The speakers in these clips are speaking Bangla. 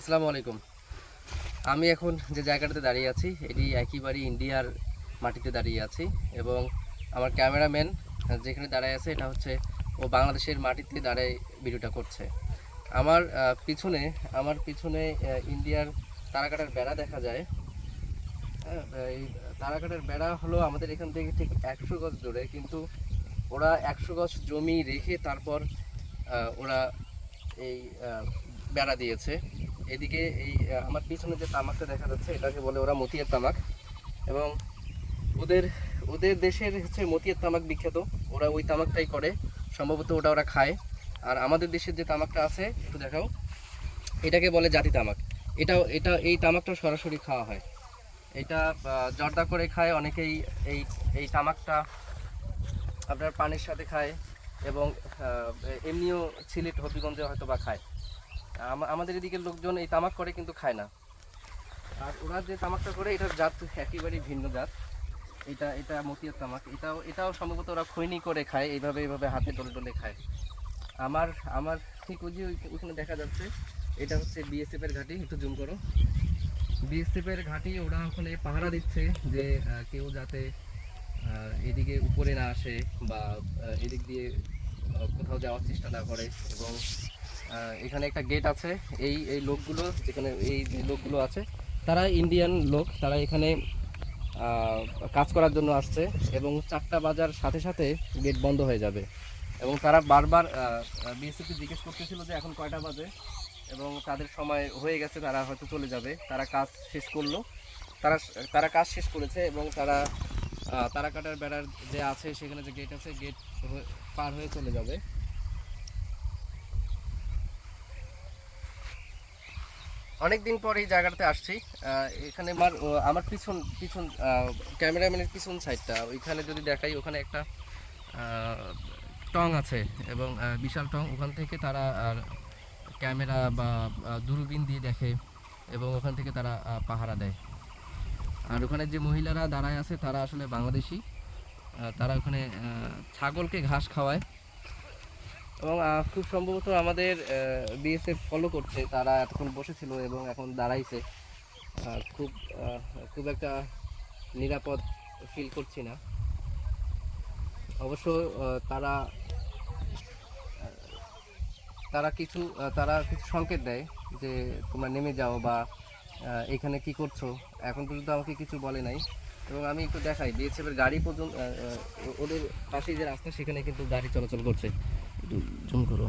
আসসালামু আলাইকুম। আমি এখন যে জায়গাটাতে দাঁড়িয়ে আছি এটি একেবারে ইন্ডিয়ার মাটিতে দাঁড়িয়ে আছি এবং আমার ক্যামেরাম্যান যেখানে দাঁড়ায় আছে এটা হচ্ছে ও বাংলাদেশের মাটিতে দাঁড়ায় ভিডিওটা করছে। আমার পিছনে ইন্ডিয়ার তারাকাটার বেড়া দেখা যায়। হ্যাঁ, এই তারাকাটার বেড়া হলো আমাদের এখান থেকে ঠিক 100 গজ দূরে, কিন্তু ওরা 100 গজ জমি রেখে তারপর ওরা এই বেড়া দিয়েছে। এদিকে আমার পিছনে যে তামাকটা দেখা যাচ্ছে এটাকে বলে ওরা মতিয়ার তামাক, এবং ওদের ওদের দেশের হচ্ছে মতিয়ার তামাক বিখ্যাত। ওরা ওই তামাকটাই করে, সম্ভবত ওরা খায়। আর আমাদের দেশের যে তামাকটা আছে একটু দেখাও, এটাকে বলে জাতি তামাক। এই তামাকটা সরাসরি খাওয়া হয়। এটা জর্দা করে খায় অনেকেই। এই এই তামাকটা আপনার পানির সাথে খায় এবং এমনিও সিলেট হবিগঞ্জে হয়তো বা খায়। আমাদের এদিকের লোকজন এই তামাক করে কিন্তু খায় না। আর ওরা যে তামাকটা করে এটার জাত একেবারেই ভিন্ন জাত। এটা এটা মতিয়ার তামাক। এটাও সম্ভবত ওরা খৈনি করে খায়, এইভাবে হাতে ডলে ডলে খায়। আমার আমার ঠিক ওই যে ওইখানে দেখা যাচ্ছে এটা হচ্ছে বিএসএফ এর ঘাঁটি। একটু জুম করো। বিএসএফ এর ঘাঁটি। ওরা ওখানে পাহারা দিচ্ছে যে কেউ যাতে এদিকে উপরে না আসে বা এদিক দিয়ে কোথাও যাওয়ার চেষ্টা না করে। এবং এখানে একটা গেট আছে। এই এই লোকগুলো যেখানে এই যে লোকগুলো আছে তারা ইন্ডিয়ান লোক। তারা এখানে কাজ করার জন্য আসছে এবং 4টা বাজার সাথে সাথে গেট বন্ধ হয়ে যাবে। এবং তারা বারবার বিএসএফকে জিজ্ঞেস করতেছিল যে এখন কয়টা বাজে, এবং তাদের সময় হয়ে গেছে, তারা হয়তো চলে যাবে। তারা কাজ শেষ করলো, তারা তারা কাজ শেষ করেছে এবং তারা কাটার বেড়ার যে আছে সেখানে যে গেট আছে, গেট পার হয়ে চলে যাবে। অনেকদিন পর এই জায়গাটাতে আসছি। এখানে আমার পিছন পিছন ক্যামেরাম্যানের পিছন সাইডটা ওইখানে যদি দেখাই, ওখানে একটা টং আছে এবং বিশাল টং। ওখান থেকে তারা ক্যামেরা বা দূরবীন দিয়ে দেখে এবং ওখান থেকে তারা পাহারা দেয়। আর ওখানে যে মহিলারা দাঁড়ায় আছে তারা আসলে বাংলাদেশি। তারা ওখানে ছাগলকে ঘাস খাওয়ায় এবং খুব সম্ভবত আমাদের বিএসএফ ফলো করছে। তারা এতক্ষণ বসেছিল এবং এখন দাঁড়াইছে। খুব খুব একটা নিরাপদ ফিল করছি না। অবশ্য তারা তারা কিছু সংকেত দেয় যে তোমরা নেমে যাও বা এখানে কি করছো। এখন পর্যন্ত আমাকে কিছু বলে নাই। এবং আমি একটু দেখাই বিএসএফ এর গাড়ি পর্যন্ত, ওদের পাশেই যে রাস্তা সেখানে কিন্তু গাড়ি চলাচল করছে। একটু জুম করো।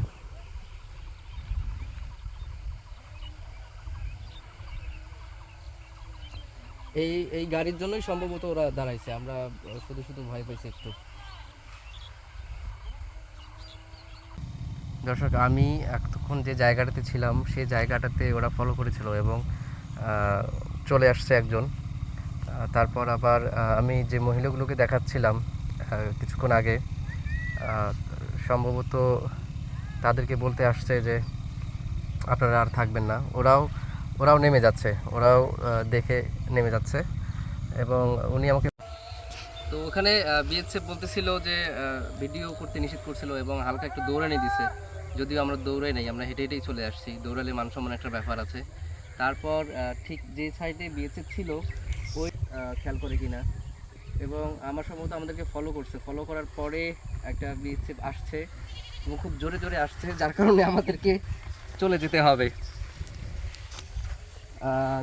এই গাড়ির জন্যই সম্ভবত ওরা দাঁড়াইছে। আমরা শুধু শুধু ভয় পাইছি একটু। দর্শক, আমি এতক্ষণ যে জায়গাটাতে ছিলাম সেই জায়গাটাতে ওরা ফলো করেছিল এবং চলে আসছে একজন। তারপর আবার আমি যে মহিলাগুলোকে দেখাচ্ছিলাম কিছুক্ষণ আগে, সম্ভবত তাদেরকে বলতে আসছে যে আপনারা আর থাকবেন না। ওরাও নেমে যাচ্ছে, ওরাও দেখে নেমে যাচ্ছে। এবং উনি আমাকে তো ওখানে বিএসএফ বলতেছিল যে ভিডিও করতে নিষেধ করছিল এবং হালকা একটু দৌড়ানি দিছে। যদিও আমরা দৌড়াই নাই, আমরা হেঁটে হেঁটেই চলে আসছি। দৌড়ালে মান সম্মান একটা ব্যাপার আছে। তারপর ঠিক যে সাইডে বিএসএফ ছিল ওই খেয়াল করে কিনা, এবং আমার সম্ভবত আমাদেরকে ফলো করছে। ফলো করার পরে একটা বিএসএফ আসছে এবং খুব জোরে জোরে আসছে, যার কারণে আমাদেরকে চলে যেতে হবে।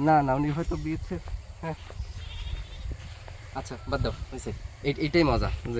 না না, উনি হয়তো বিএসএফ। হ্যাঁ, আচ্ছা বাদ দাও, হয়েছে। এইটাই মজা যে